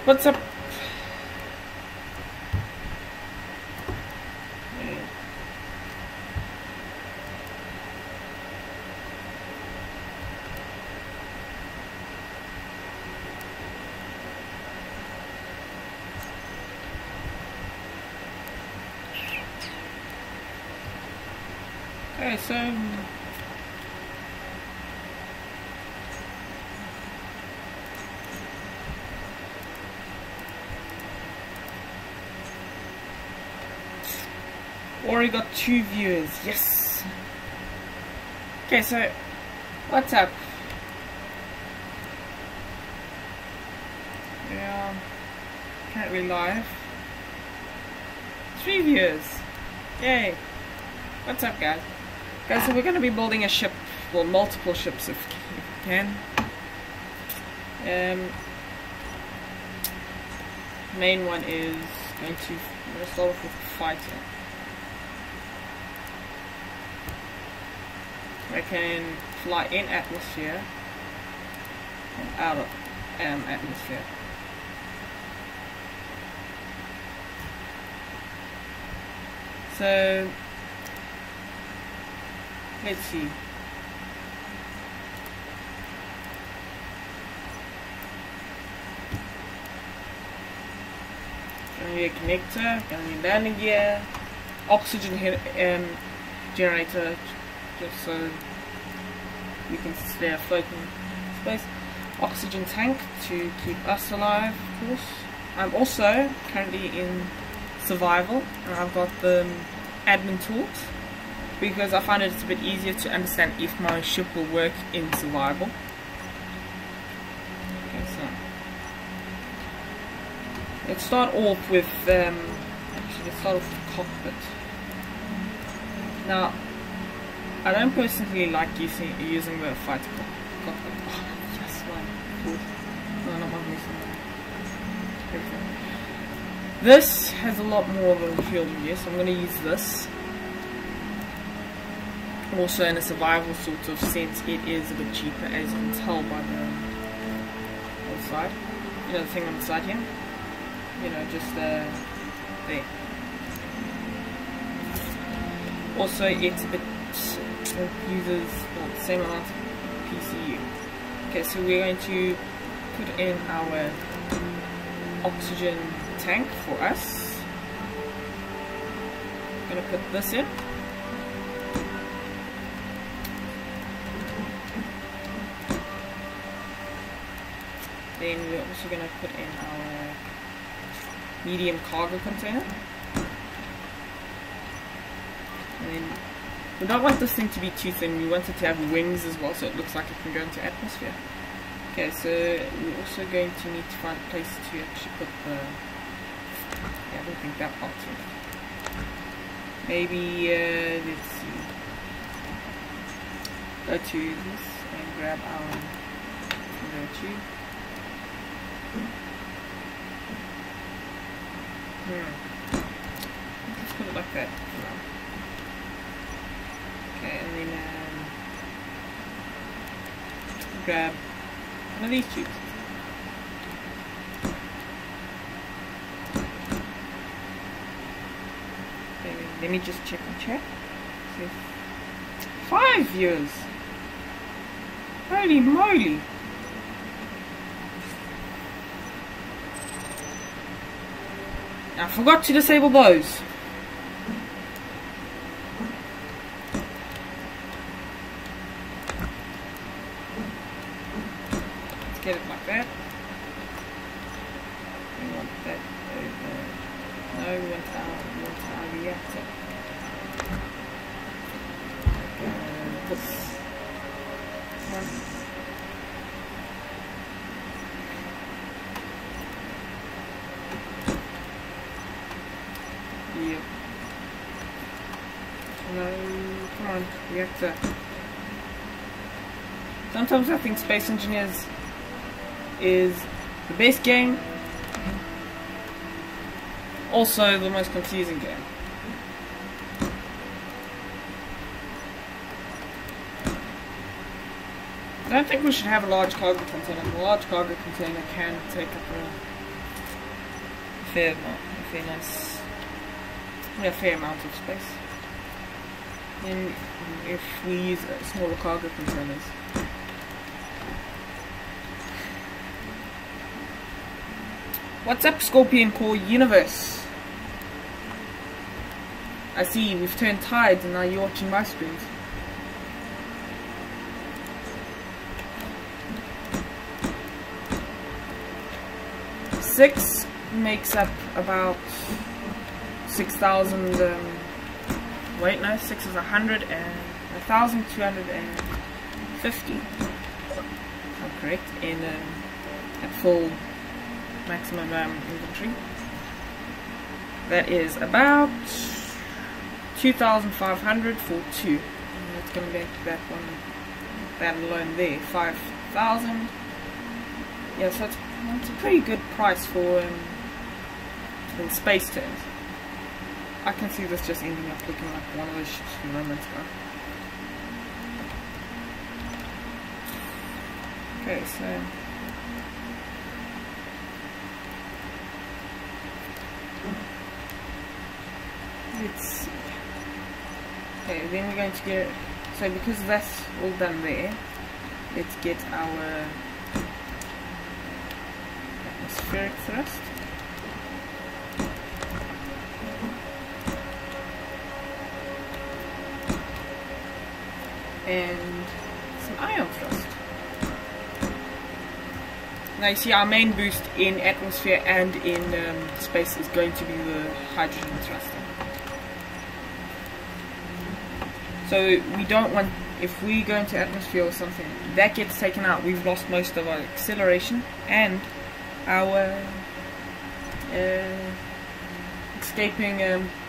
What's up? Okay, so already got 2 viewers, yes. Okay, so what's up? Yeah, currently live. 3 viewers, yay. What's up, guys? Guys, so we're going to be building a ship, well, multiple ships if we can. Main one is I'm going to start off with fighter. I can fly in atmosphere and out of atmosphere. So let's see. Gonna need a connector, gonna need landing gear, oxygen generator, just so we can stay afloat in space. Oxygen tank to keep us alive, of course. I'm also currently in survival, and I've got the admin tools because I find it's a bit easier to understand if my ship will work in survival. Okay, so let's start off with actually let's start off with cockpit. Now, I don't personally like using the fighter cockpit. Oh, yes, one. No, not one. This has a lot more of a field of view, so I'm going to use this. Also, in a survival sort of sense, it is a bit cheaper, as you can tell by the side. You know, the thing on the side here. You know, just there. Also, it's a bit. It uses the same amount of PCU. Okay, so we're going to put in our oxygen tank for us. I'm going to put this in. Then we're also going to put in our medium cargo container. And then we don't want this thing to be too thin, we want it to have wings as well, so it looks like it can go into atmosphere. Okay, so we're also going to need to find a place to actually put the... Yeah, I don't think that part's in. Maybe, let's see. Go to this and grab our conveyor tube. Let's put it like that for now. Okay, and then grab one of these tubes. Okay, let me just check and check. 5 viewers! Holy moly! I forgot to disable those. Get it like that. We want that over. No, we want our reactor. This one. Yep. No, come on, reactor. Sometimes I think Space Engineers is the best game, also the most confusing game. I don't think we should have a large cargo container. The large cargo container can take up fair amount of space. And if we use smaller cargo containers. What's up, Scorpion Core Universe? I see we've turned tides and now you're watching my screens. Six makes up about 6,000. Wait, no, 6 is 100 and 1,250. I'm correct. In at full maximum inventory. That is about 2,500 for 2. That's going to make that one, that alone there, 5,000. Yeah, so it's a pretty good price for in space terms. I can see this just ending up looking like one of those ships from No Man's Sky. Okay, so let's see. Okay, then we're going to get, so because that's all done there, let's get our atmospheric thrust. And some ion thrust. Now you see our main boost in atmosphere and in space is going to be the hydrogen thruster. So we don't want, if we go into atmosphere or something, that gets taken out, we've lost most of our acceleration and our escaping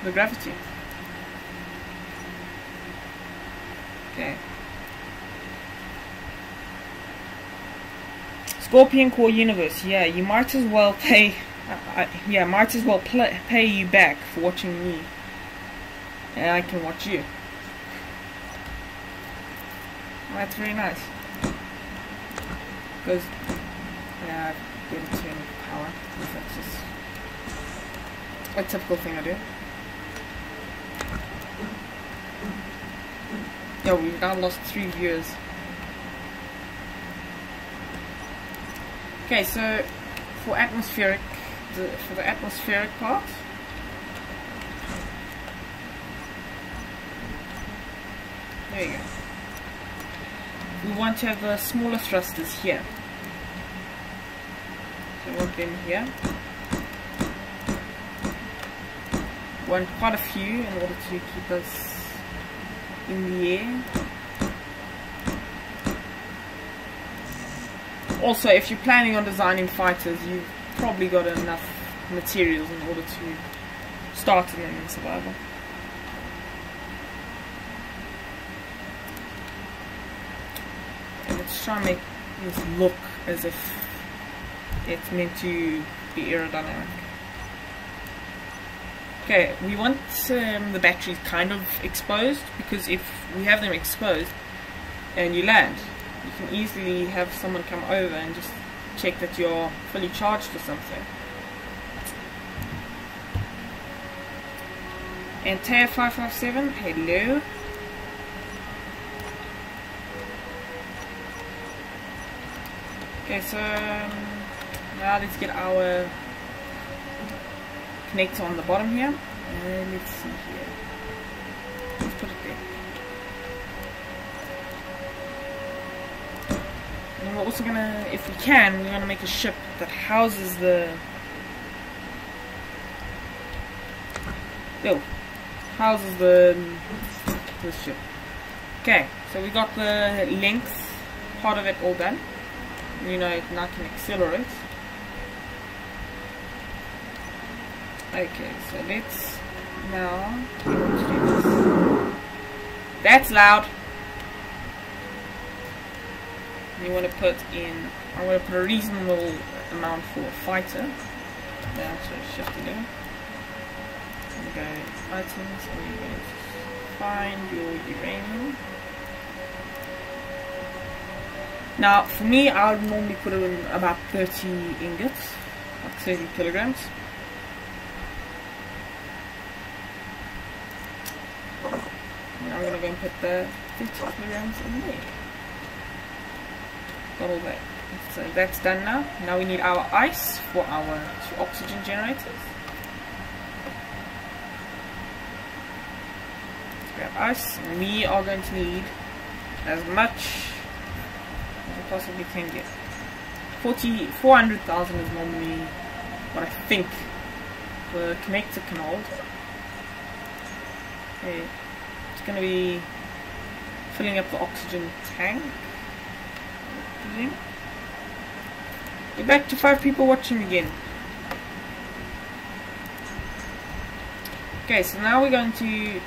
the gravity. Okay. Scorpion Core Universe, yeah, you might as well pay, might as well pay you back for watching me, and I can watch you. Well, that's very nice. Because, yeah, I get a turn of power. That's just a typical thing I do. Yo, we've now lost 3 viewers. Okay, so for the atmospheric part, there you go. We want to have the smaller thrusters here. So we want them here. We want quite a few in order to keep us in the air. Also, if you're planning on designing fighters, you've probably got enough materials in order to start them in survival. And let's try and make this look as if it's meant to be aerodynamic. Okay, we want the batteries kind of exposed, because if we have them exposed and you land, you can easily have someone come over and just check that you're fully charged or something. And Antea 557, hello. Okay, so now let's get our connector on the bottom here, and let's see here. Let's put it there. And we're also gonna, if we can, we're gonna make a ship that houses the this ship. Okay, so we got the length part of it all done. You know, now I can accelerate. Okay, so let's now do this. That's loud. You want to put in, I want to put a reasonable amount for a fighter. Now so shift it in. And go items, and you're going to find your uranium. Now for me, I would normally put in about 30 ingots, like 30 kilograms. I'm gonna go and put the 30 kilograms in there. Got all that. So that's done now. Now we need our ice for our 2 oxygen generators. Let's grab ice, and we are going to need as much as we possibly can get. 400,000 is normally what I think the connector can hold. Okay, it's going to be filling up the oxygen tank. We're back to 5 people watching again. Okay, so now we're going to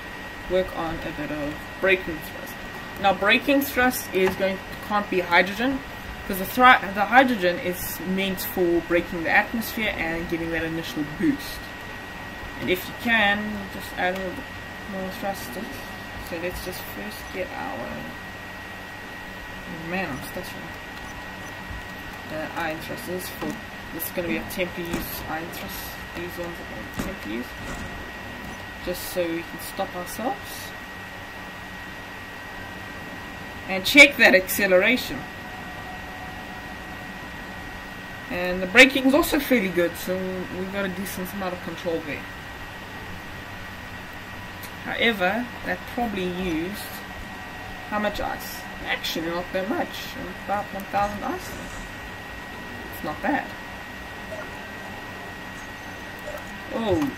work on a bit of braking thrust. Now braking thrust can't be hydrogen, because the hydrogen is meant for braking the atmosphere and giving that initial boost. And if you can, just add a little bit more thrusters. So let's just first get our... Oh man, I'm stuttering. Iron thrusters for... This is going to be a temporary use iron thrust. These ones are going to be temporary use. Just so we can stop ourselves. And check that acceleration. And the braking is also fairly good, so we've got a decent amount of control there. However, that probably used how much ice? Actually not that much, about 1,000 ice. It's not bad. Oh,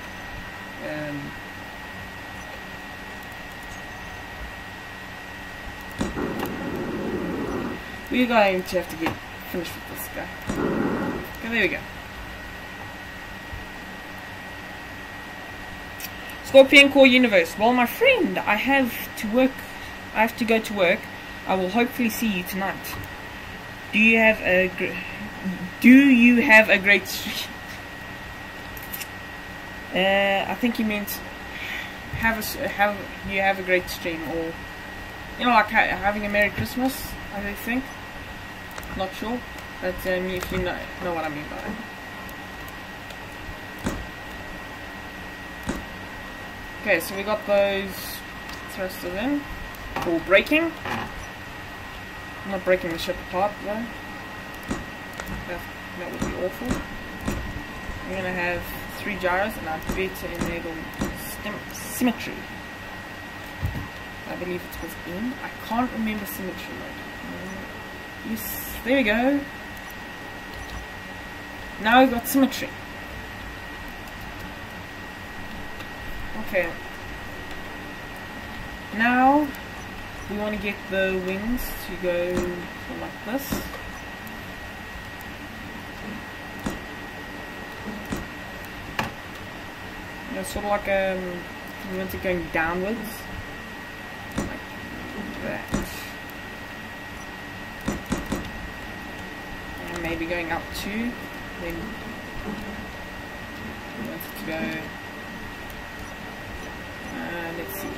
we're going to have to get finished with this guy. Okay, there we go. Scorpion Core Universe. Well, my friend, I have to go to work. I will hopefully see you tonight. Do you have a great stream? I think he meant have you have a great stream, or like having a Merry Christmas, I think. Not sure, but if you know what I mean by that. Okay, so we got those thrusters in for braking. I'm not breaking the ship apart though. That would be awful. We're gonna have 3 gyros, and I bet to enable symmetry. I believe it was in. I can't remember symmetry mode. Yes, there we go. Now we've got symmetry. Okay. Now we want to get the wings to go like this. Sort of like we want it going downwards, like that, and maybe going up too. Then we want it to go. Let's see.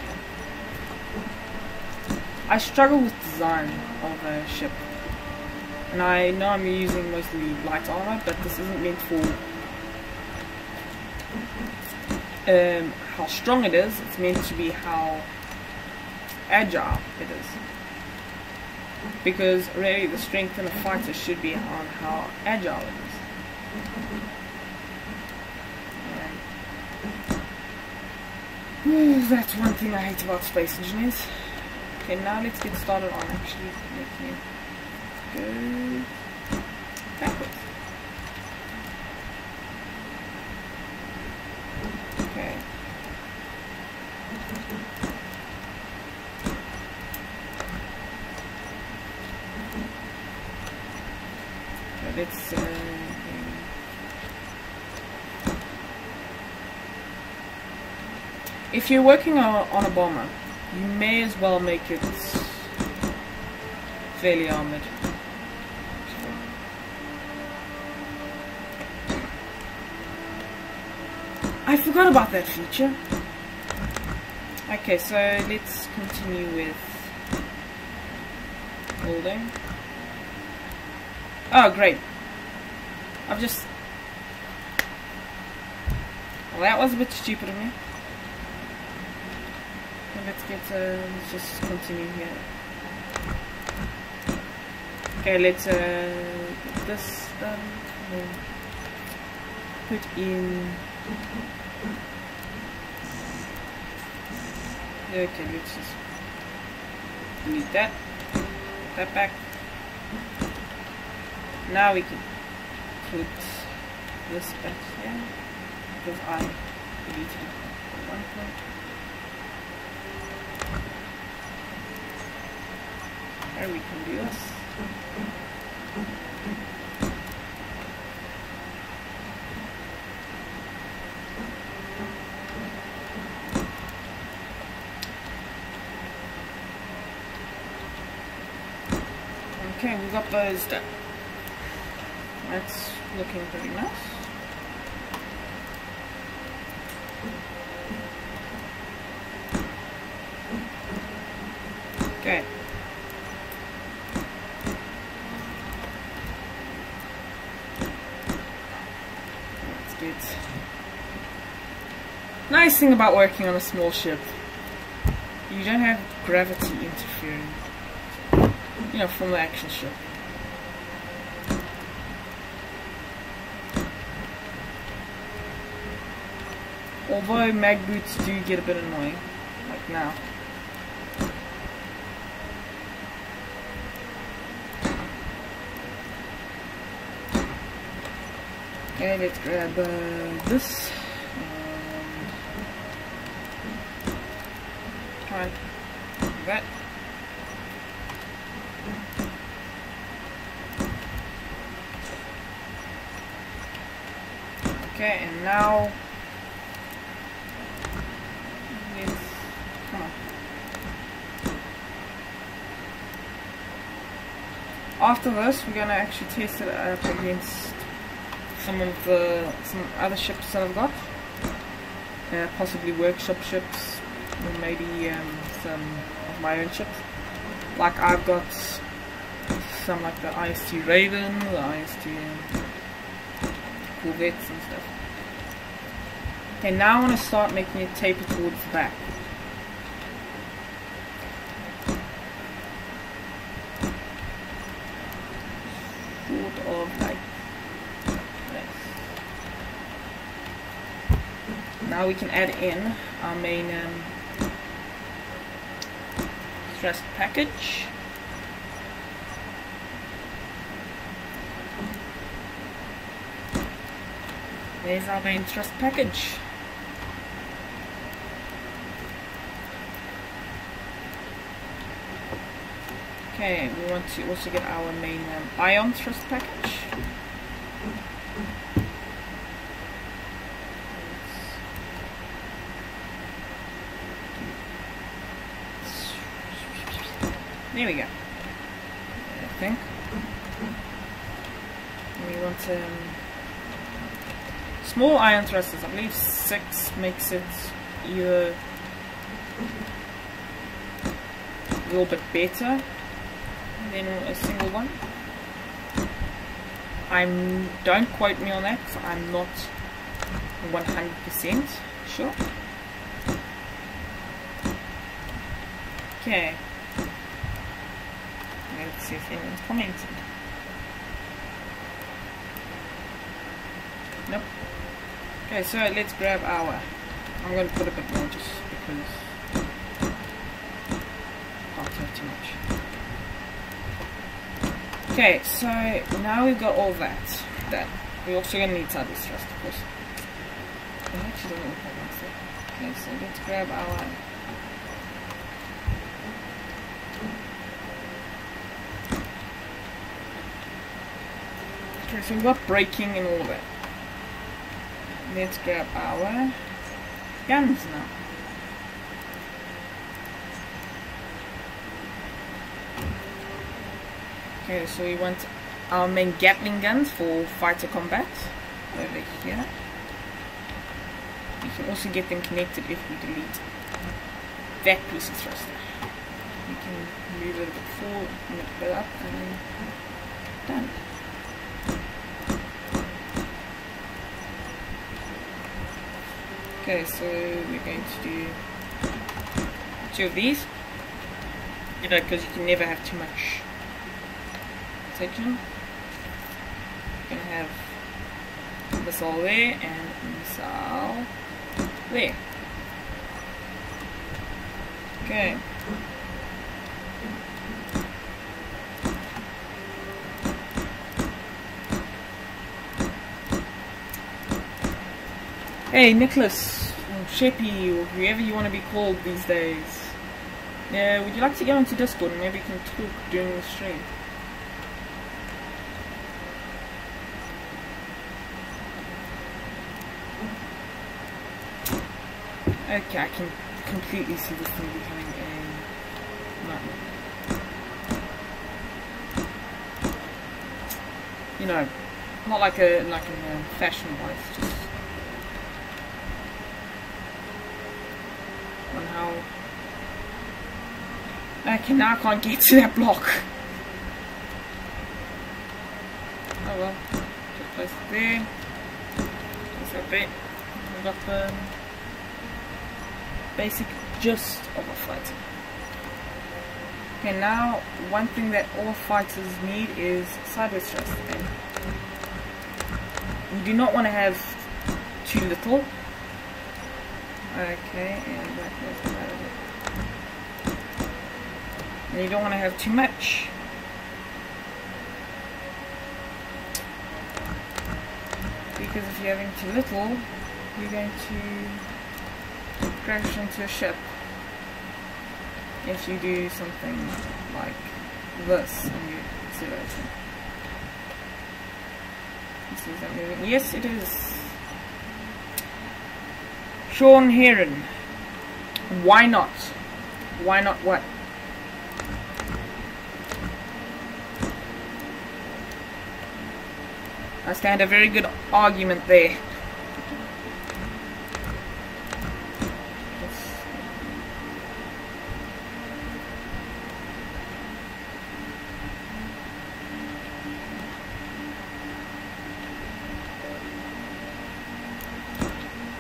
I struggle with design of a ship, and I know I'm using mostly light armor, but this isn't meant for how strong it is. It's meant to be how agile it is, because really the strength in a fighter should be on how agile it is. That's one thing I hate about space engineers. Okay, now let's get started on actually making it go backwards. Okay. So let's if you're working on a bomber, you may as well make it fairly armored. I forgot about that feature. Okay, so let's continue with building. Oh, great. Well, that was a bit stupid of me. let's just continue here. Okay, let's get this done. And put in. Okay, let's just delete that. Put that back. Now we can put this back here because I deleted it at one point. There we can do this. Okay, we got those done. That's looking pretty nice. Okay. That's good. Nice thing about working on a small ship, you don't have gravity interfering, you know, from the action ship. Although mag boots do get a bit annoying, like now. Okay, let's grab this and try and do that. Okay, and now come on. After this, we're gonna actually test it up against some other ships that I've got, possibly workshop ships, or maybe some of my own ships. Like I've got some like the IST Raven, the IST Corvettes and stuff. Okay, now I want to start making it taper towards the back. Sort of like this. Now we can add in our main thrust package. There's our main thrust package. Okay, we want to also get our main ion thrust package. There we go. I think. We want small ion thrusters. I believe 6 makes it either a little bit better than a single one. Don't quote me on that, because I'm not 100% sure. Okay. Let's see if anyone's commenting. Nope. Okay, so let's grab our. I'm going to put a bit more just because I can't have too much. Okay, so now we've got all that. We're also going to need side thrust, of course. It actually doesn't look like that. Okay, so let's grab our. Okay, so we've got braking and all that. Let's grab our guns now. Okay, so we want our main Gatling guns for fighter combat over here. We can also get them connected if we delete that piece of thruster. We can move it a bit forward, a bit up, and then done. Okay, so we're going to do 2 of these. You know, because you can never have too much section. You're gonna have missile there and missile there. Okay. Hey Nicholas, or Sheppy, or whoever you want to be called these days. Yeah, would you like to go into Discord and maybe we can talk during the stream? Okay, I can completely see this thing becoming a nightmare. You know, not like in fashion wise, just on how. Okay, now I can't get to that block. Oh well, just place it there. Place that bit. We got the basic gist of a fighter. Okay, now one thing that all fighters need is sideways thrust. And you do not want to have too little. Okay, and that goes out of it. And you don't want to have too much. Because if you're having too little, you're going to crash into a ship. If you do something like this and you accelerate it. You see that moving? Yes, it is. Sean Heron. Why not? Why not what? I stand a very good argument there.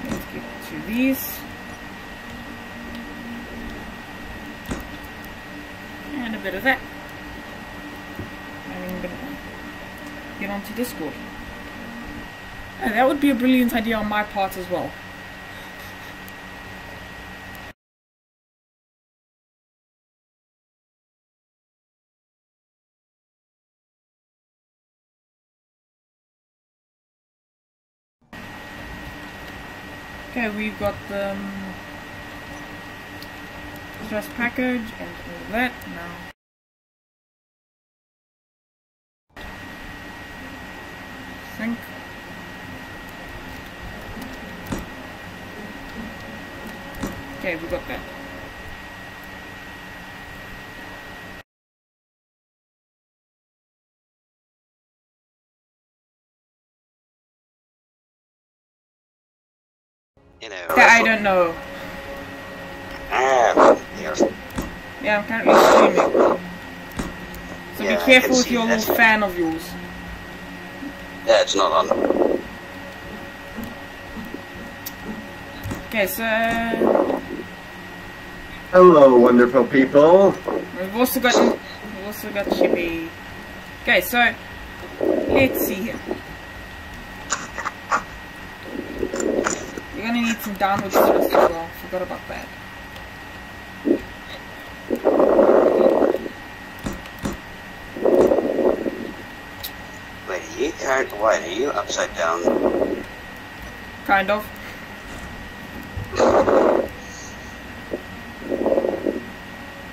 Let's get to these. And a bit of that. I'm gonna get onto Discord. Oh, that would be a brilliant idea on my part as well. Okay, we've got the thrust package and all that now. Sync. Okay, we got that. You know, That I don't know. Yeah, I'm currently streaming. So Yeah, be careful with see your that. little fan of yours. Yeah, it's not on. Okay, so Hello, wonderful people. we've also got Chippy. Okay, so let's see here. You're gonna need some downward thrust as well. Forgot about that. Wait, why are you upside down? Kind of.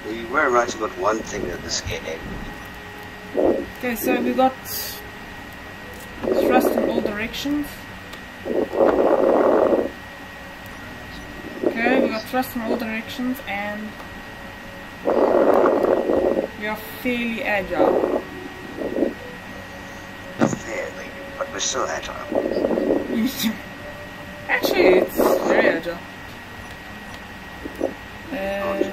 We were right about one thing of this game. Okay, so we got thrust in all directions. Okay, we got thrust in all directions and we are fairly agile. Fairly, but we're still agile. Actually, it's very agile. Let's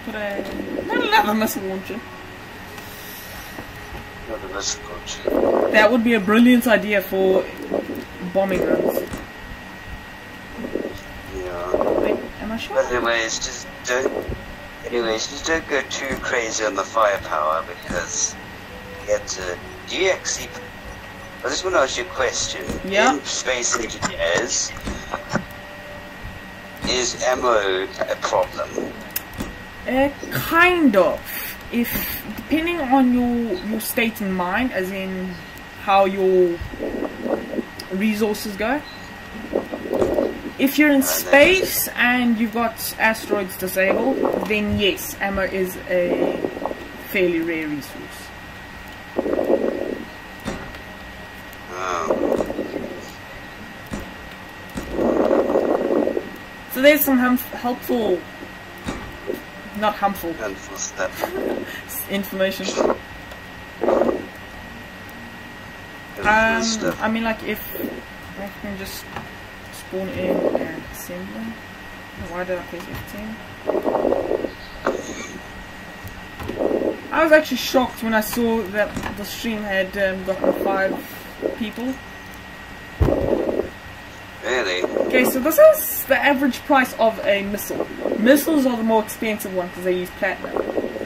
put another missile launcher. Another missile launcher. That would be a brilliant idea for bombing runs. Yeah. Wait, am I sure. But anyways, just don't go too crazy on the firepower because you have to. Do you actually? I just want to ask you a question. Yeah. In Space Engineers, is ammo a problem? Kind of. If depending on your state in mind, as in how your resources go. If you're in space and you've got asteroids disabled, then yes, ammo is a fairly rare resource. So there's some helpful, not harmful, information. I mean, like if I can just spawn in and assembly. Why did I press F10? I was actually shocked when I saw that the stream had gotten 5 people. Really? Okay, so this is the average price of a missile. Missiles are the more expensive one because they use platinum,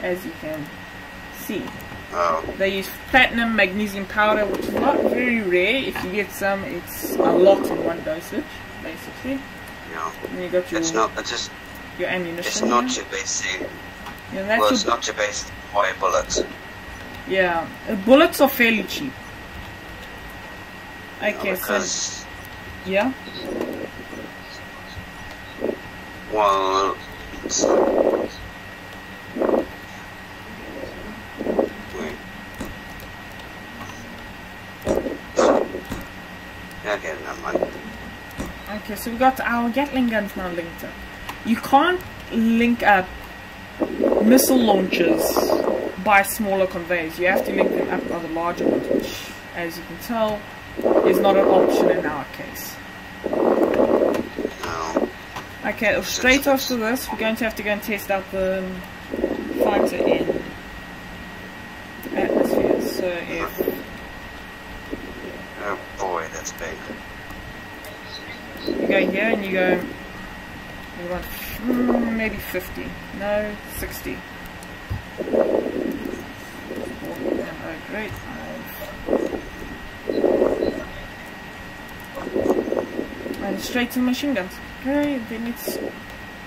as you can see. Oh. They use platinum, magnesium powder, which is not very rare. If you get some, it's a lot in one dosage, basically. Yeah. And you got your, it's not. It's just. your ammunition. It's not your basic. Yeah, that's well, it's not your basic white bullets. Yeah, bullets are fairly cheap. Okay, because, yeah. Well. Okay, never mind. Okay, so we got our Gatling guns now linked up. You can't link up missile launchers by smaller conveyors. You have to link them up by the larger ones, which, as you can tell, is not an option in our case. No. Okay, straight after this, we're going to have to go and test out the fighter in the atmosphere. So if... Oh boy, that's big. You go here and you go... You want maybe 50. No, 60. Oh, great. And straight to the machine guns. Okay, then let's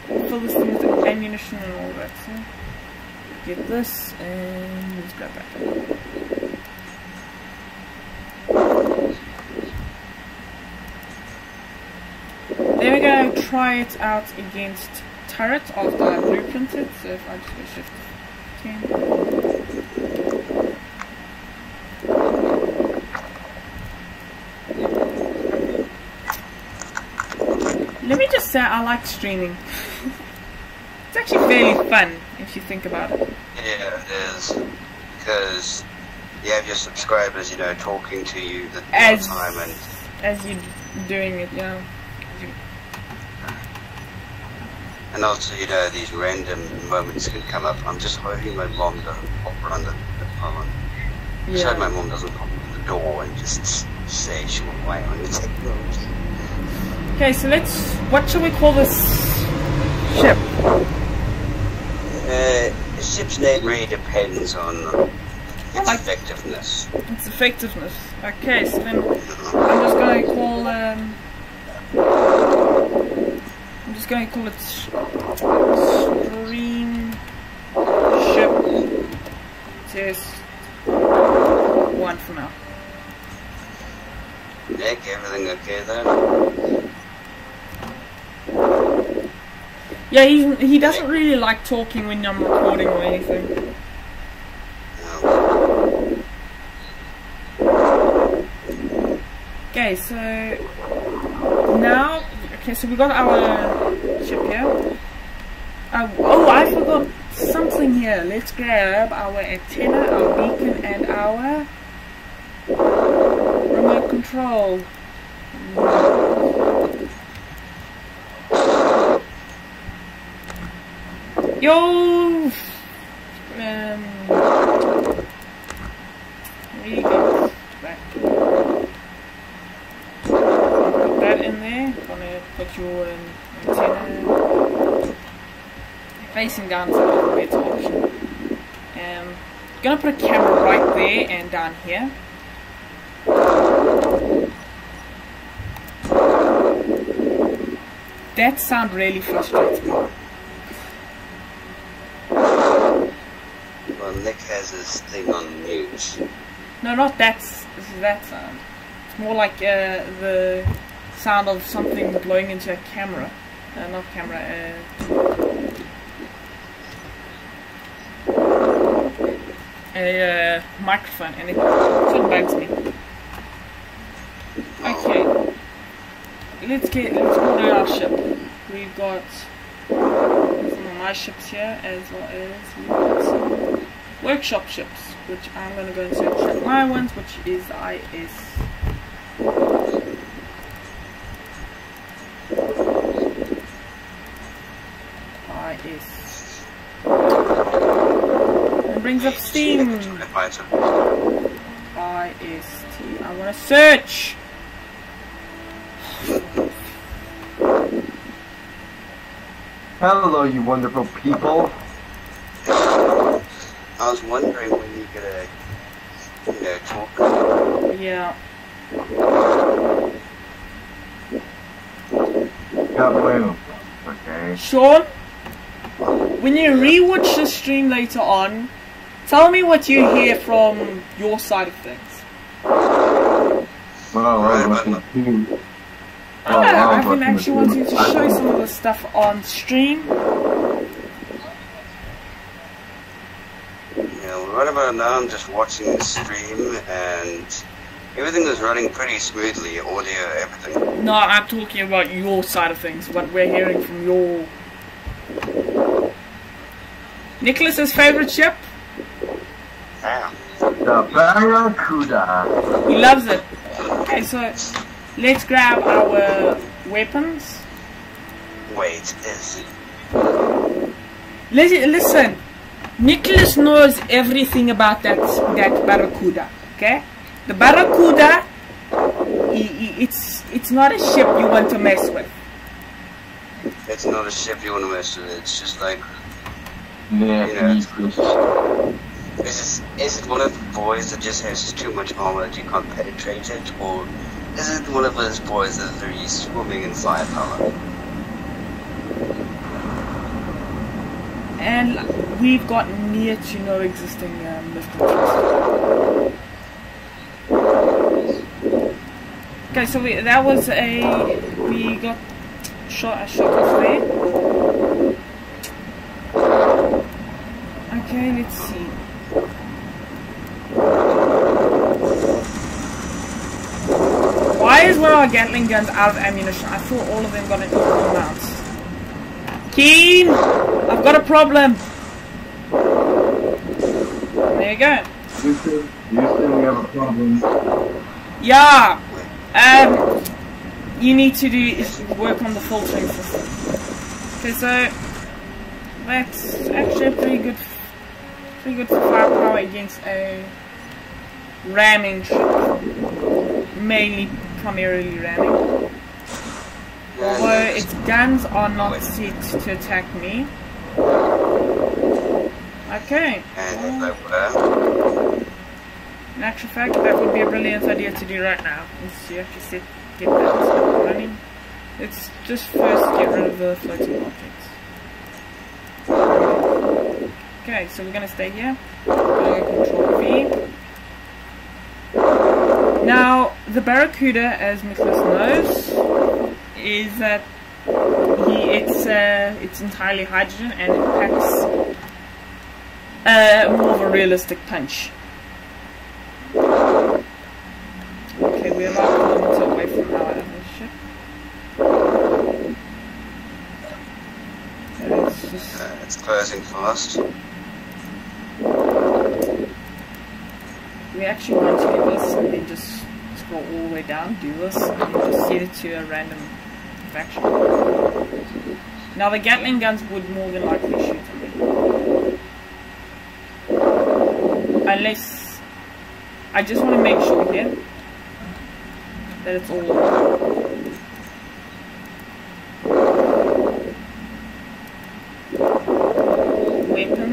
fill this thing with ammunition and all that. So get this and let's grab that. There we go, try it out against turrets after I blueprinted. So if I just go shift 10. Let me just say I like streaming. It's actually fairly fun if you think about it. Yeah, it is. Because you have your subscribers, you know, talking to you the whole time and... As you're doing it, yeah. And also, you know, these random moments can come up. I'm just hoping my mom doesn't pop around the phone. Yeah. So my mom doesn't pop at the door and just say she will wait on the technology. Okay, so what shall we call this ship? The ship's name really depends on its effectiveness. Its effectiveness. Okay, so then I'm just going to call it Stream Ship Test 1 for now. Nick, everything okay then? Yeah, he doesn't really like talking when I'm recording or anything. No. Okay, so now, so we got our ship here. Oh, I forgot something here. Let's grab our antenna, our beacon, and our remote control. Yo! There you go. Back. Put that in there. Gonna put your antenna. Facing down is a better option. Gonna put a camera right there and down here. That sound really frustrates me. Well, Nick has his thing on mute. No, not that. This is that sound. It's more like the sound of something blowing into a camera. Not camera. A microphone, and it sort of bugs me. Okay, let's go to our ship. We've got some of my ships here, as well as we've got some workshop ships, which I'm going to go and search out my ones, which is IS. Brings up Steam. IST. I want to search. Hello, you wonderful people. I was wondering when you're gonna, talk. Yeah. Kaboom. Okay. Sean, when you rewatch the stream later on, tell me what you hear from your side of things. Well, Right, I've been actually wanting to show some of the stuff on stream. Right about now I'm just watching the stream and everything is running pretty smoothly, audio, everything. No, I'm talking about your side of things, what we're hearing from your... Nicholas's favorite ship? Damn. The Barracuda. He loves it. Okay, so let's grab our weapons. Wait, is Listen, Nicholas knows everything about that Barracuda. Okay, the Barracuda, it's not a ship you want to mess with. it's not a ship you want to mess with. It's just like, Yeah, is it one of the boys that just has too much armor that you can't penetrate it, or is it one of those boys that are used swimming in firepower? And we've got near to no existing lift controls. Okay, so we got shot off there. Okay, let's see. Why is one of our Gatling guns out of ammunition? I thought all of them got an equal amount. Keen! I've got a problem! There you go. Houston, we have a problem. Yeah! You need to work on the filtering system. Okay, so that's actually pretty good for firepower against a ramming ship. Primarily ramming. Although its guns are not set to attack me. Okay. And if they In actual fact, that would be a brilliant idea to do right now. Is you actually get that running. Let's just first get rid of the floating objects. Okay, so we're gonna stay here. We're gonna go Control V. Now, the Barracuda, as Nicholas knows, is that it's entirely hydrogen and it packs more of a realistic punch. Okay, we're about a kilometer away from our other ship. it's closing fast. We actually want to do this and then just scroll all the way down, do this, and then just set it to a random faction. Now the Gatling guns would more than likely shoot at me. Unless... I just want to make sure here that it's all...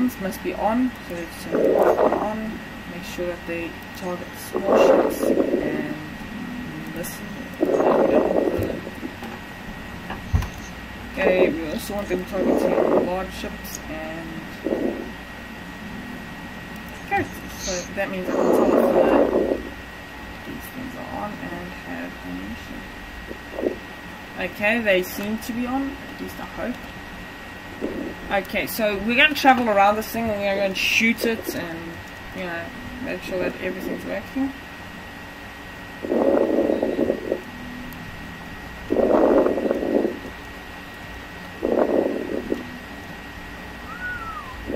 guns must be on, so let's turn them on. Make sure that they target small ships and listen. Okay, we also want them targeting large ships and okay, so that means I can tell if these things are on and have ammunition. Okay, they seem to be on, at least I hope. Okay, so we're going to travel around this thing and we're going to shoot it and, you know, make sure that everything's working.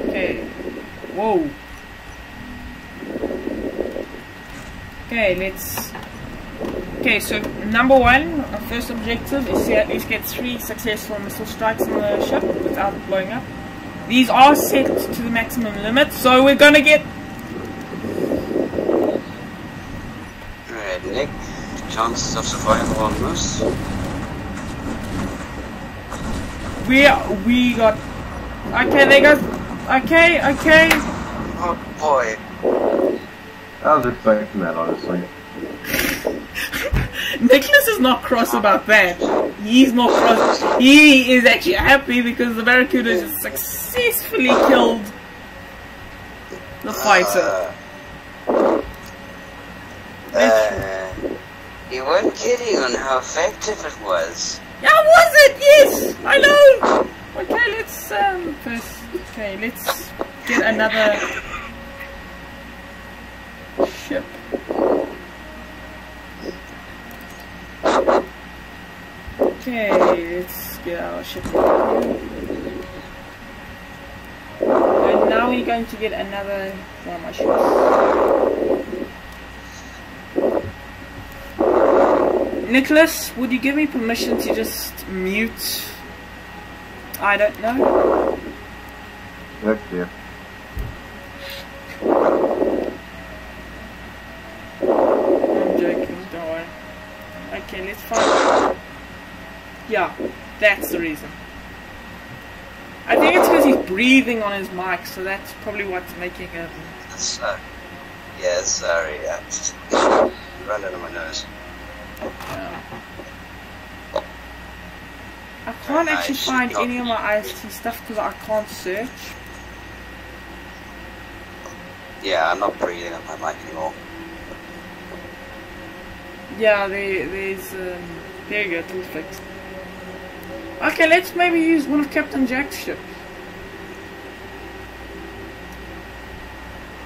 Okay, whoa. Okay, okay, so number one, our first objective is to at least get 3 successful missile strikes on the ship without blowing up. These are set to the maximum limit, so we're gonna get... Alright, Nick, chances of survival on this? We got... Okay, there goes... Okay. Oh boy. I was expecting that, honestly. Nicholas is not cross about that. He's not cross. He is actually happy because the Barracuda just successfully killed the fighter. You weren't kidding on how effective it was. Yeah, was it? Yes, I know. Okay, let's first. Okay, let's get another ship. Okay, let's get our ship. And now we're going to get another one of my ships. Nicholas, would you give me permission to just mute? I don't know. Heck yeah. I'm joking, don't worry. Okay, let's find... Yeah, that's the reason. I think it's because he's breathing on his mic, so that's probably what's making it... Yeah, sorry. Run under my nose. I can't actually find any of my IST stuff because I can't search. Yeah, I'm not breathing on my mic anymore. Yeah, there's... there you go, it's all fixed. Okay, let's maybe use one of Captain Jack's ships.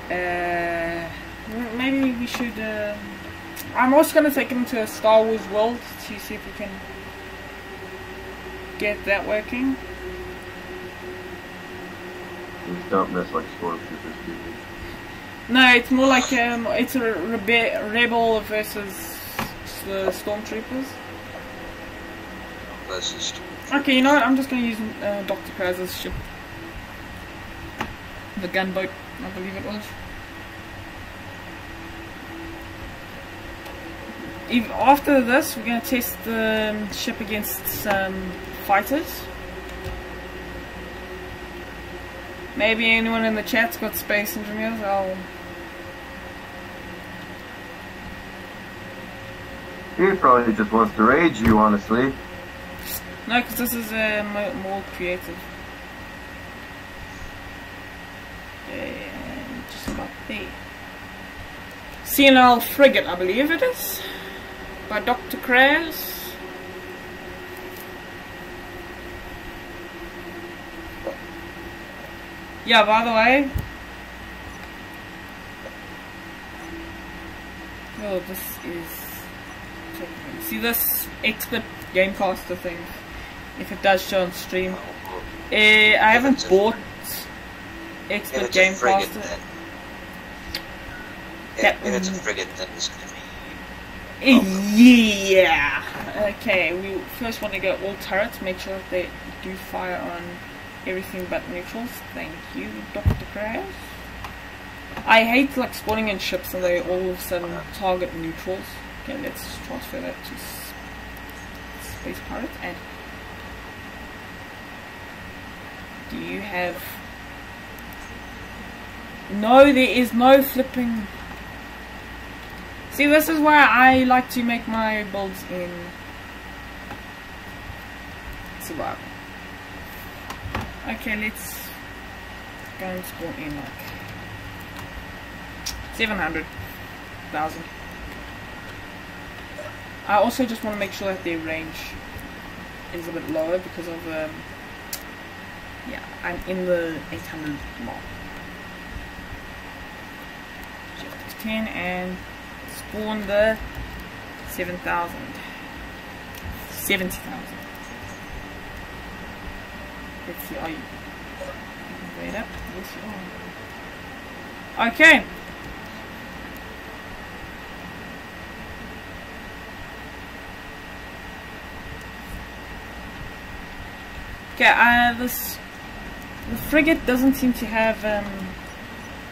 Maybe we should... I'm also going to take him to a Star Wars world to see if we can get that working. Just don't mess like stormtroopers do. No, it's more like it's a rebel versus the stormtroopers. Okay, you know what? I'm just going to use Dr. Kraz's ship. The gunboat, I believe it was. After this, we're going to test the ship against some fighters. Maybe anyone in the chat's got space engineers. He probably just wants to rage you, honestly. No, because this is more creative. And just about there. CNL Frigate, I believe it is. By Dr. Kraz. Yeah, by the way. Oh, this is... See this expert Gamecaster thing? If it does show on stream. I haven't bought expert Gamecaster. If it's a frigate, then it's going to be... Yeah! Okay, we first want to go all turrets, make sure that they do fire on everything but neutrals. Thank you, Dr. Kraz. I hate like spawning in ships and they all of a sudden target neutrals. Okay, let's transfer that to Space Pirate. And do you have No, there is no flipping. See, this is why I like to make my builds in survival. Okay, let's go and spawn in like 700,000. I also just want to make sure that their range is a bit lower because of yeah, I'm in the 800 mark. Shift 10 and spawn the 7,000. 70,000. Let's see, are you? Wait up. Yes, you are. Okay. Okay, the frigate doesn't seem to have,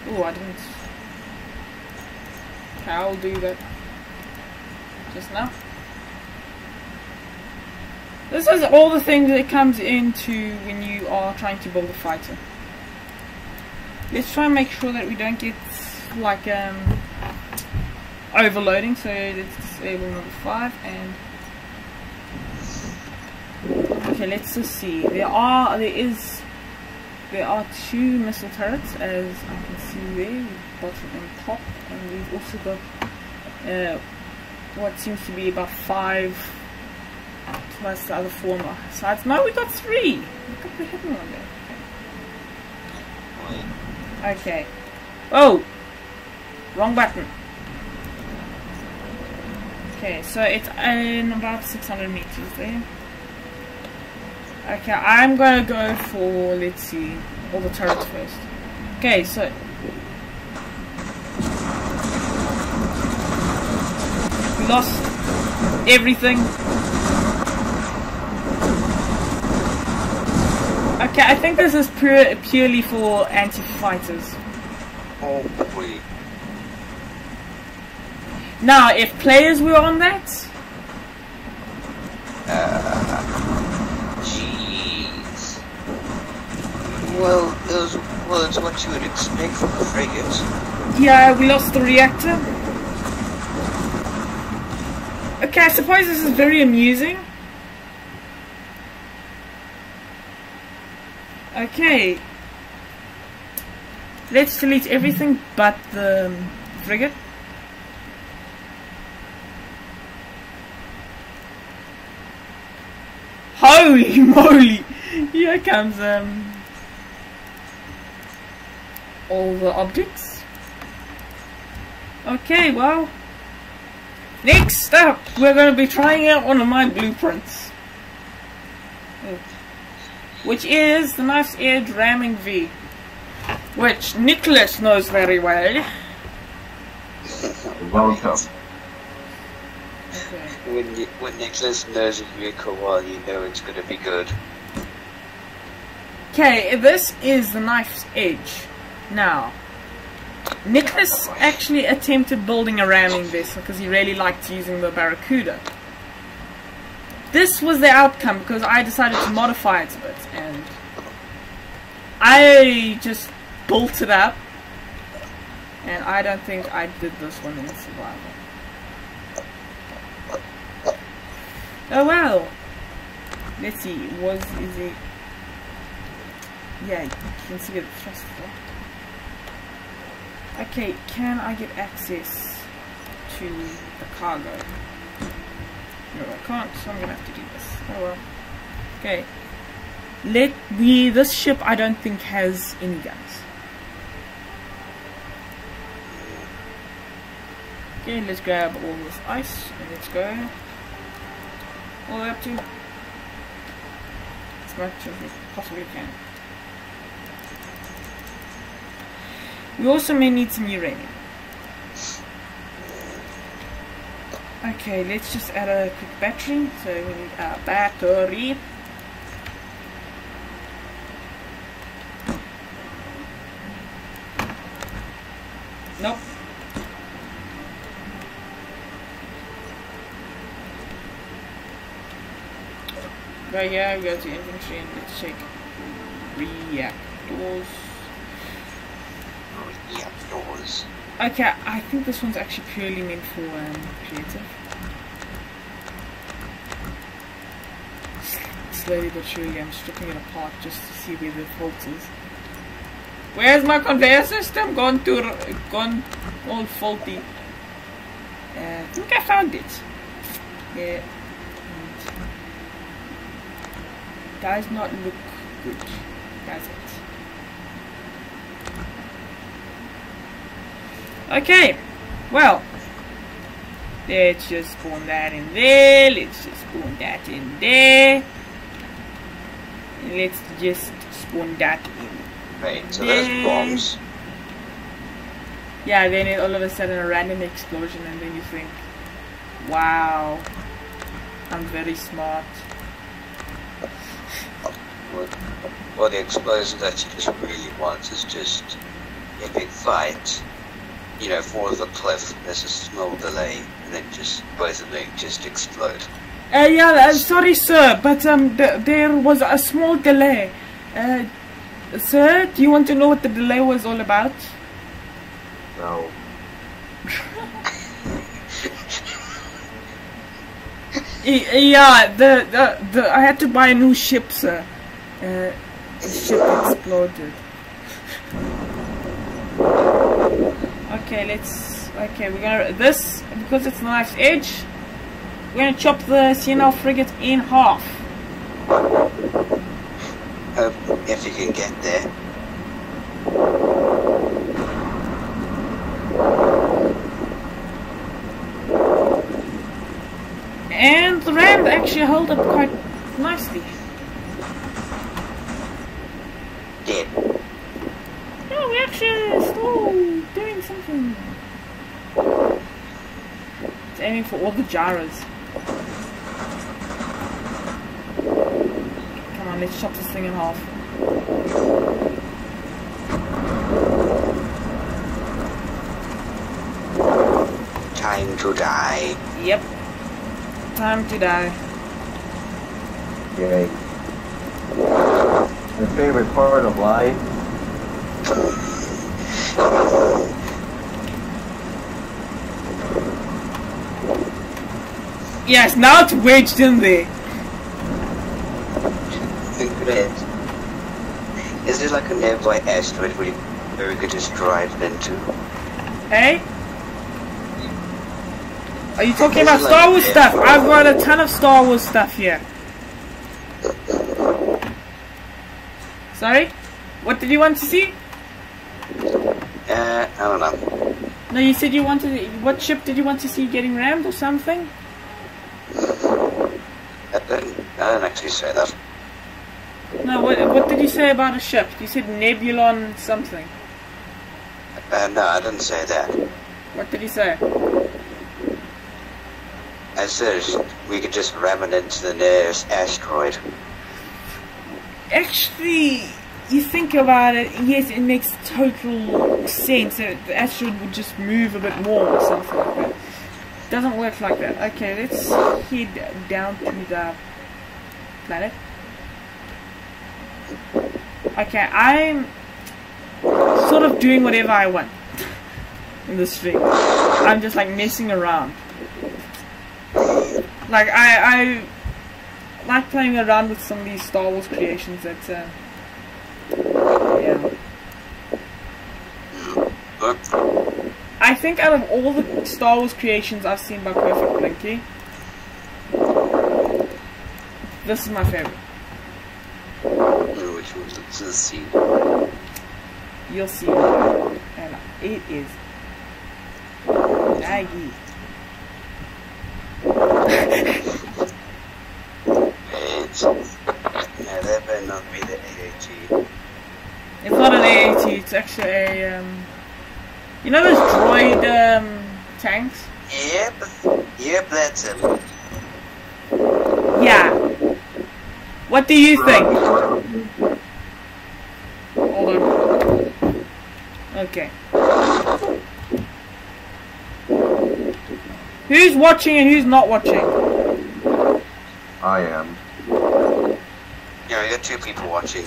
oh, I didn't. Okay, I'll do that just now. This is all the things that comes into when you are trying to build a fighter. Let's try and make sure that we don't get, like, overloading, so let's disable number 5 and... Okay, let's just see. There are 2 missile turrets, as I can see there, bottom and top, and we've also got what seems to be about 5 plus the other 4 on the sides. No, we got 3. Look at the hidden one there. Okay. Oh, wrong button. Okay, so it's in about 600 meters there. Okay, I'm gonna go for, let's see, all the turrets first. Okay, so we lost everything. Okay, I think this is purely for anti-fighters. Oh boy. Now, if players were on that, jeez. Well, it's what you would expect from a frigate. yeah, we lost the reactor. Okay, I suppose this is very amusing. Okay, let's delete everything but the frigate. Holy moly! Here comes all the objects. Okay, well, next up we're going to be trying out one of my blueprints, which is the Knife's Edge Ramming V, which Nicholas knows very well. Welcome. Okay. When Nicholas knows a vehicle well, you know it's going to be good. Okay, this is the Knife's Edge. Now, Nicholas actually attempted building a ramming vessel because he really liked using the Barracuda. This was the outcome because I decided to modify it a bit, and I just built it up, and I don't think I did this one in survival. Oh well. Let's see, is it... Yeah, you can see the thrust there. Okay, can I get access to the cargo? No, I can't, so I'm gonna have to do this. Oh well. Okay. This ship I don't think has any guns. Okay, let's grab all this ice and let's go all the way up to as much as we possibly can. We also may need some uranium. Okay, let's just add a quick battery. So we need a battery. Nope. Go here, go to infantry and let's check reactors. Yeah, yours. Okay, I think this one's actually purely meant for creative. Slowly but surely, I'm stripping it apart just to see where the fault is. Where's my conveyor system? Gone all faulty. I think I found it. Yeah. Does not look good, does it? Okay, well, let's just spawn that in there, let's just spawn that in there, and let's just spawn that in Right, so there. there's bombs. Yeah, then all of a sudden a random explosion, and then you think, wow, I'm very smart. Well, the explosion that you just really want is just a big fight. You know, fall off the cliff, there's a small delay, and then just both of them just explode. Yeah, sorry sir, but there was a small delay. Sir, do you want to know what the delay was all about? No. Yeah, I had to buy a new ship, sir. The ship exploded. Okay, we're gonna because it's knife's edge. We're gonna chop the CNL frigate in half. If you can get there. And the ram actually held up quite nicely. Dead. No, we're actually still doing something. It's aiming for all the gyros. Come on, let's chop this thing in half. Time to die. Yep. Time to die. Yay. My favorite part of life. Yes, now it's wedged in there. Great. Is there like a nearby asteroid where we could just drive into? Hey? Are you talking about Star Wars stuff? I've got a ton of Star Wars stuff here. Sorry? What did you want to see? I don't know. No, you said you wanted... What ship did you want to see getting rammed or something? I didn't actually say that. No, what did you say about a ship? You said Nebulon something. No, I didn't say that. What did you say? I said we could just ram it into the nearest asteroid. Actually, you think about it, yes, it makes total sense. The asteroid would just move a bit more or something like that. It doesn't work like that. Okay, let's head down to the planet. Okay, I'm sort of doing whatever I want in this stream. I'm just like messing around. Like I like playing around with some of these Star Wars creations that yeah. I think out of all the Star Wars creations I've seen by Perfect Blinky, this is my favorite. Which one? Let's see. You'll see, and it is Maggie. Yeah, that better not be the AAT. It's not an AAT, it's actually a, you know those droid, tanks? Yep, that's him. Yeah. What do you think? Hold on. Okay. Who's watching and who's not watching? I am. Yeah, we got two people watching.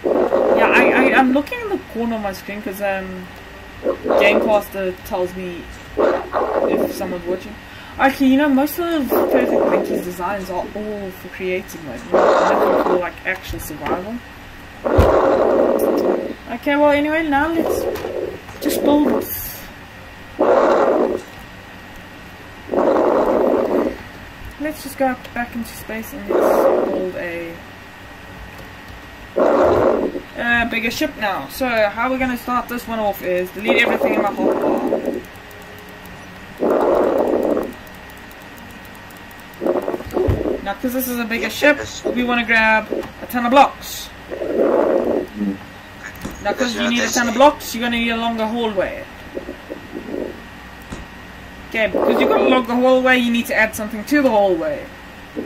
Yeah, I'm looking in the corner of my screen because Gamecaster tells me if someone's watching. Actually, you know, most of Perfect Blinky's designs are all for creative mode, nothing for like actual survival. Okay, well anyway, now let's just build. Let's just go back into space and let's build a bigger ship now. So how we're going to start this one off is delete everything in my hotbar. Now because this is a bigger ship, we want to grab a ton of blocks. Now because you need a ton of blocks, you're going to need a longer hallway. Okay, because you've got a longer hallway, you need to add something to the hallway.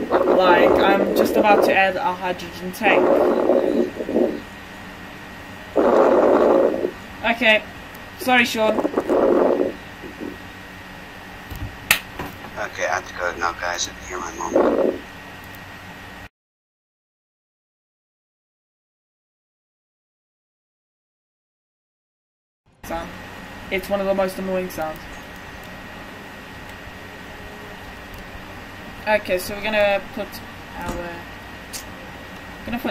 Like, I'm just about to add a hydrogen tank. Okay, sorry Sean. Okay, I have to go now, guys. I can hear my mom. Sound. It's one of the most annoying sounds. Okay, so we're gonna put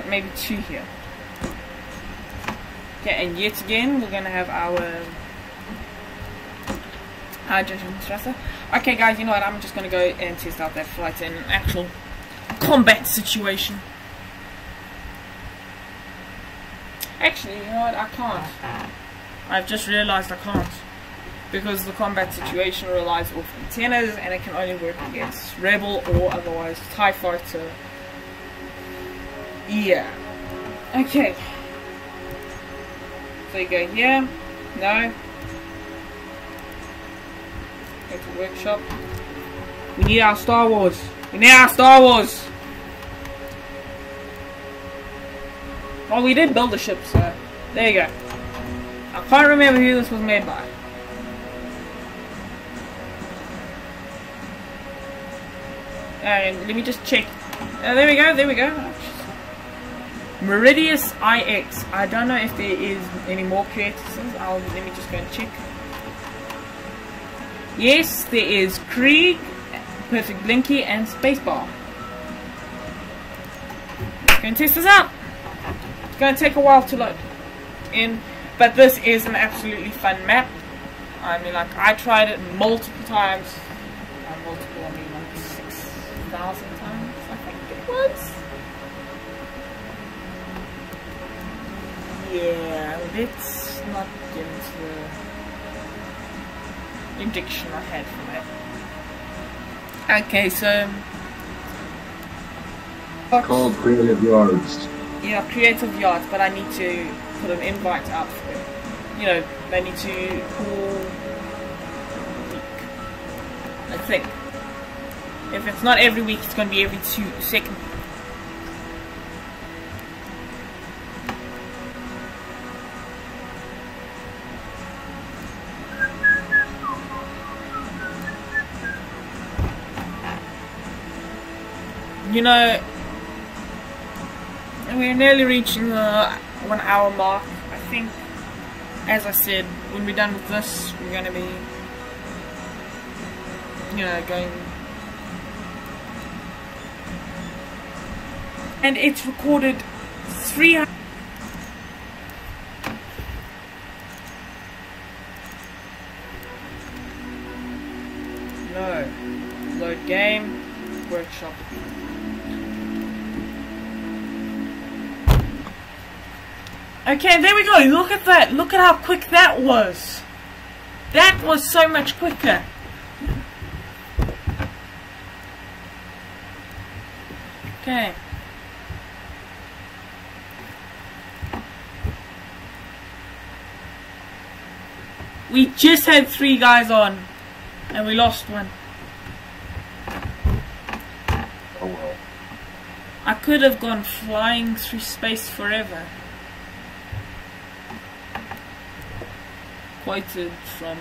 maybe 2 here. Okay, and yet again we're gonna have our hydrogen thruster. Okay guys, you know what, I'm just gonna go and test out that flight in an actual combat situation. Actually, you know what, I can't. I've just realized I can't. Because the combat situation relies off antennas and it can only work against Rebel or otherwise TIE Fighter. Yeah. Okay. So you go here. No. Go to workshop. We need our Star Wars. We need our Star Wars. Well, we did build a ship, so there you go. I can't remember who this was made by. Let me just check. There we go, there we go. Meridius IX. I don't know if there is any more creators. Let me just go and check. Yes, there is Krieg, Perfect Blinky, and Spacebar. Let's go and test this out. It's going to take a while to load in, but this is an absolutely fun map. I mean, like, I tried it multiple times. Multiple, I mean like 6,000 times, I think it was. Yeah, let's not get into the addiction I had for that. Okay, so Called Creative Yards. Yeah, Creative Yards, but I need to put an invite out for them. You know, they need to call I think. If it's not every week, it's going to be every 2 seconds. You know, we're nearly reaching the 1 hour mark. I think, as I said, when we're done with this, we're going to be, you know, going. And it's recorded 300. No. Load game. Workshop. Okay, there we go. Look at that. Look at how quick that was. That was so much quicker. Okay. We just had 3 guys on, and we lost 1. Oh well. I could have gone flying through space forever. Quoted from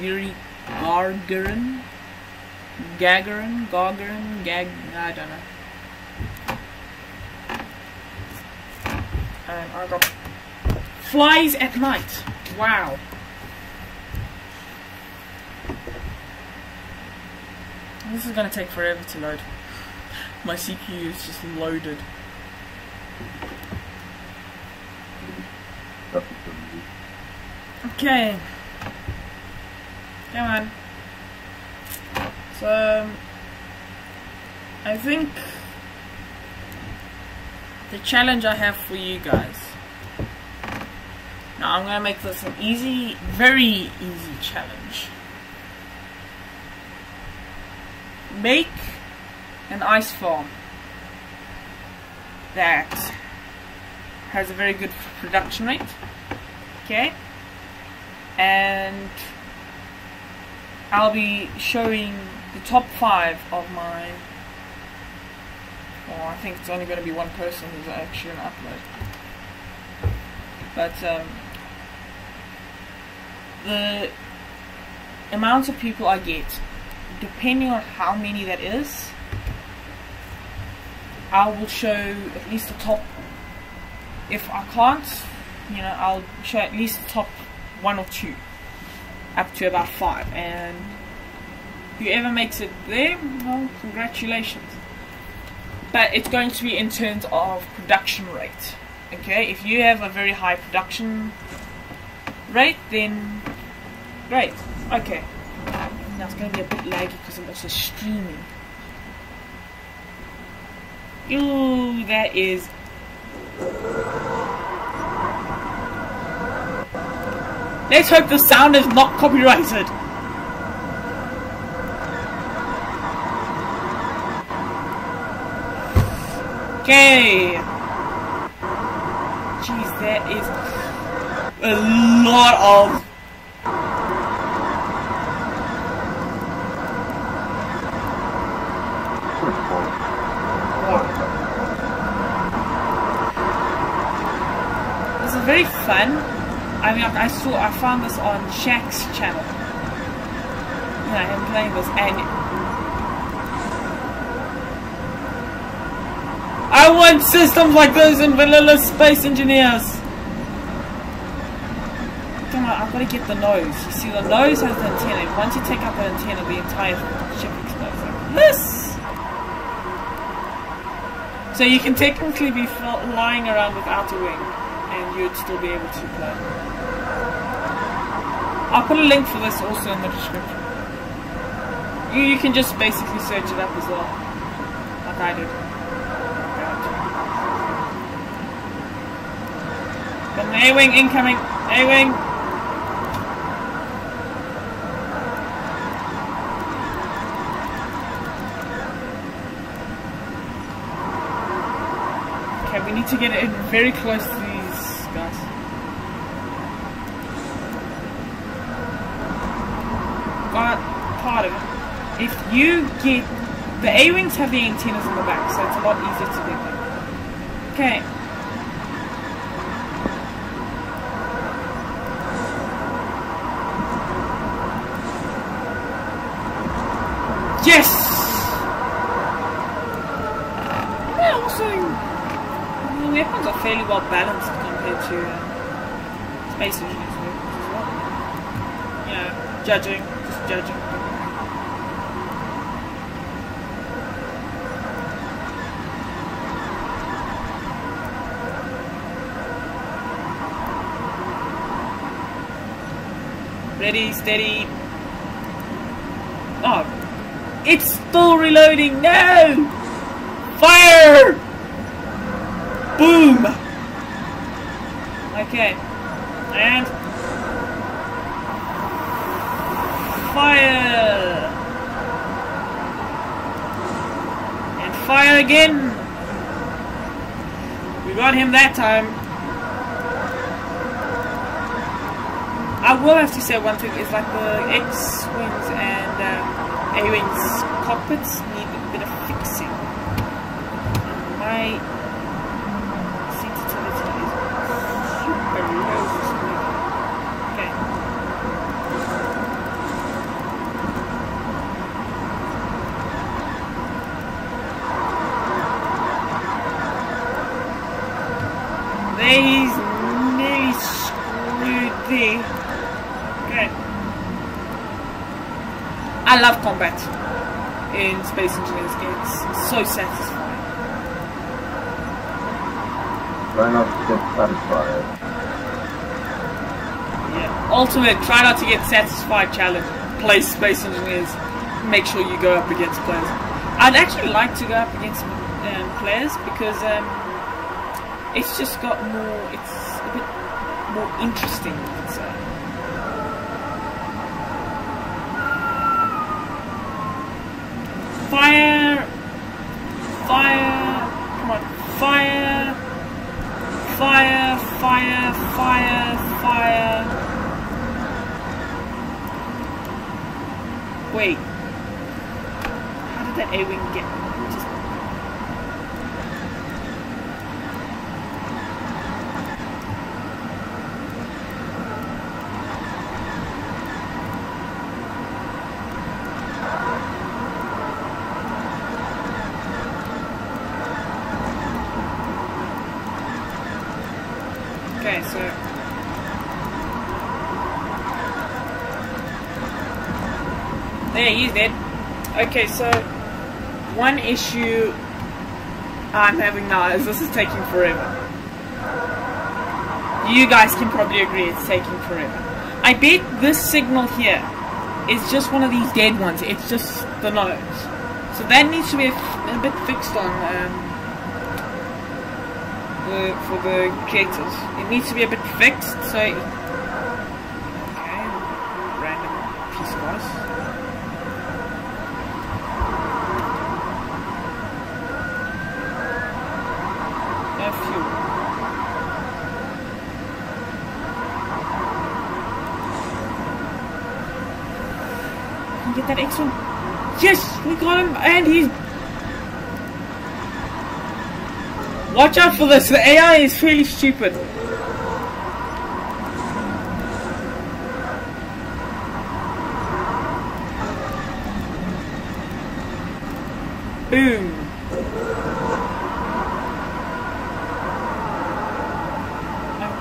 Yuri Gagarin, I don't know. I got flies at night. Wow. This is gonna take forever to load. My CPU is just loaded. Okay. Come on. So I think the challenge I have for you guys. Now I'm gonna make this an easy, very easy challenge. Make an ice farm that has a very good production rate. Okay? And I'll be showing the top 5 of my... Well, I think it's only going to be one person who's actually going to upload. But the amount of people I get, depending on how many that is, I will show at least the top. If I can't, you know, I'll show at least the top 1 or 2, up to about 5, and whoever makes it there, well, congratulations. But it's going to be in terms of production rate. Okay, if you have a very high production rate, then great. Okay, now it's going to be a bit laggy because I'm also streaming. Ooh, that is... Let's hope the sound is not copyrighted. Okay. Jeez, that is a lot of... This is very fun. I mean, I found this on Shaq's channel. Yeah, I'm playing this, and I want systems like those in vanilla Space Engineers. Come on, I've got to get the nose. You see, the nose has the antenna. Once you take out the antenna, the entire ship explodes like this. So you can technically be flying around without a wing, and you'd still be able to play. I'll put a link for this also in the description. You can just basically search it up as well, like I did. Got an A-wing incoming. A-wing. Okay, we need to get in very close to these guys. Part of it. If you get the A-wings have the antennas on the back, so it's a lot easier to get them. Okay. Yes. Yeah, also the weapons are fairly well balanced compared to Space Engineers weapons as well. Yeah, judging. Ready, steady. Oh, it's still reloading. No! Fire! Boom! Okay, and fire! And fire again! We got him that time. I will have to say one thing is like the X-Wings and A-Wings cockpits need a bit of fixing. My sensitivity is super low for some reason. Okay. There he's nearly there. Okay. I love combat in Space Engineers. It's so satisfying. Try not to get satisfied. Yeah. Ultimate, try not to get satisfied challenge. Play Space Engineers. Make sure you go up against players. I'd actually like to go up against players because it's just got more. It's a bit more interesting, I'd say. Fire! Fire! Come on! Fire! Fire! Fire! Fire! Fire! Wait. How did that A-wing get? Okay, so there, he's dead. Okay, so one issue I'm having now is this is taking forever. You guys can probably agree it's taking forever. I bet this signal here is just one of these dead ones. It's just the nose. So that needs to be a bit fixed on for the creators. It needs to be a bit fixed, so okay, random piece of ice. No fuel. Can we get that X-1? Yes! We got him, and he's... Watch out for this, the AI is fairly stupid. Boom.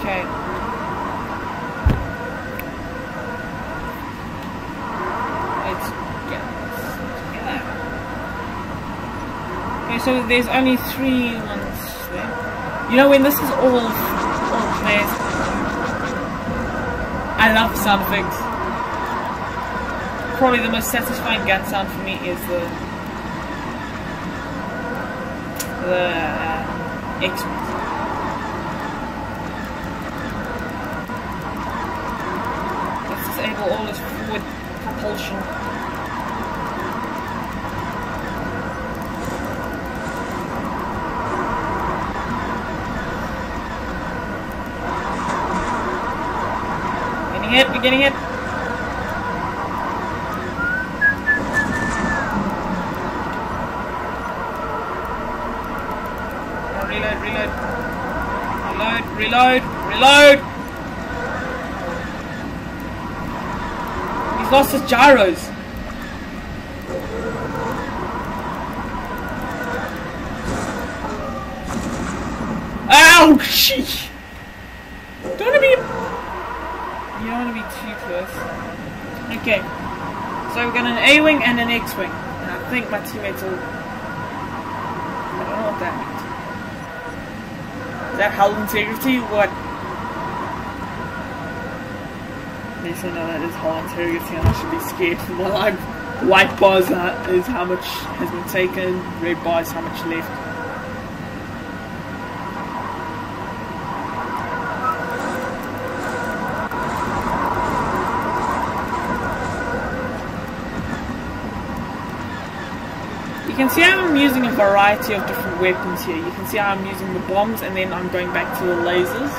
Okay. Let's get this together. Okay, so there's only 3 ones. You know, when this is all played, I love sound effects. Probably the most satisfying gun sound for me is the X-Wings. Let's disable all this forward propulsion. We're getting it. Oh, reload, reload. Reload, reload, reload! He's lost his gyros. Ouch! Don't want to be... You don't want to be too close. Okay. So we've got an A-wing and an X-wing. And I think my teammates will... I don't know what that means. Is that hull integrity? What? Yes, I know that is hull integrity and I should be scared. Well, white bars is how much has been taken, red bars how much left. You can see how I'm using a variety of different weapons here. You can see how I'm using the bombs and then I'm going back to the lasers.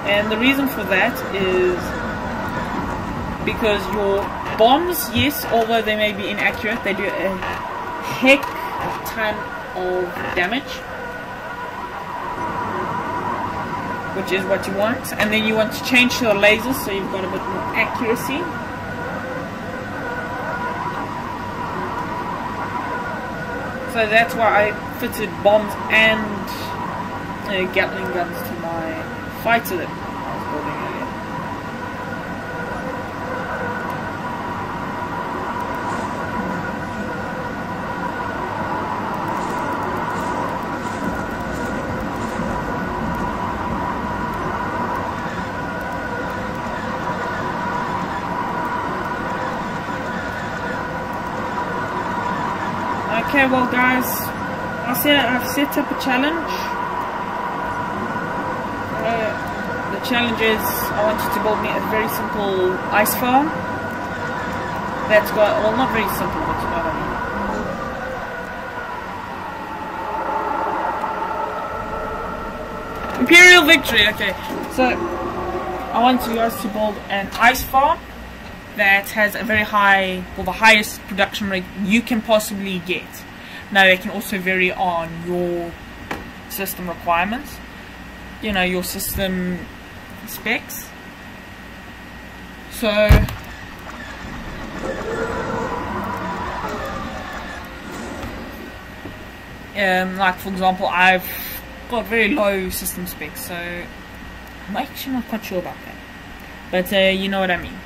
And the reason for that is because your bombs, yes, although they may be inaccurate, they do a heck ton of damage. Which is what you want. And then you want to change to the lasers so you've got a bit more accuracy. So that's why I fitted bombs and Gatling guns to my fighter that I was building earlier. Okay, well guys, I've set up a challenge. The challenge is I want you to build me a very simple ice farm that's got, well, not very simple, but you know what I mean. Imperial victory, okay. So I want you guys to build an ice farm that has a very high, or the highest production rate you can possibly get. Now they can also vary on your system requirements, you know, your system specs. So like for example, I've got very low system specs, so I'm actually not quite sure about that, but you know what I mean.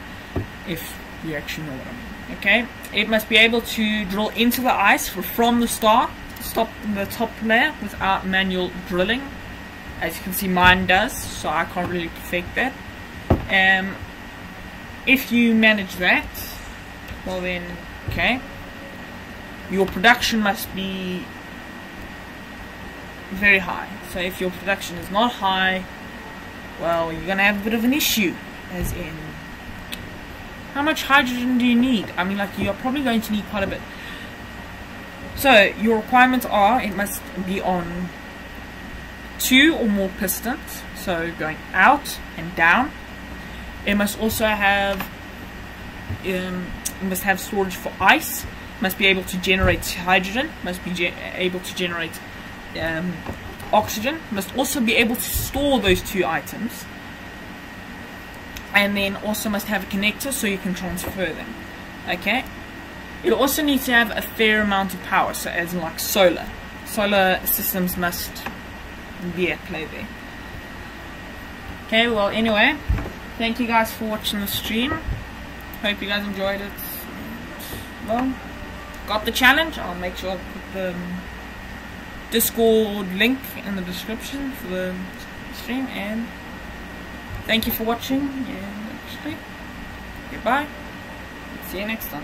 If you actually know what I mean. Okay, it must be able to drill into the ice from the start, stop the top layer without manual drilling. As you can see, mine does, so I can't really perfect that. If you manage that, well then, okay, your production must be very high. So if your production is not high, well, you're gonna have a bit of an issue, as in, how much hydrogen do you need? I mean, like, you're probably going to need quite a bit. So your requirements are, it must be on 2 or more pistons, so going out and down. It must also have storage for ice, must be able to generate hydrogen, must be able to generate oxygen, must also be able to store those 2 items, and then also must have a connector so you can transfer them. Okay, it also needs to have a fair amount of power, so as in like solar systems must be at play there. Okay, well anyway, thank you guys for watching the stream. Hope you guys enjoyed it. Well, got the challenge. I'll make sure I put the Discord link in the description for the stream, and thank you for watching, and goodbye. See you next time.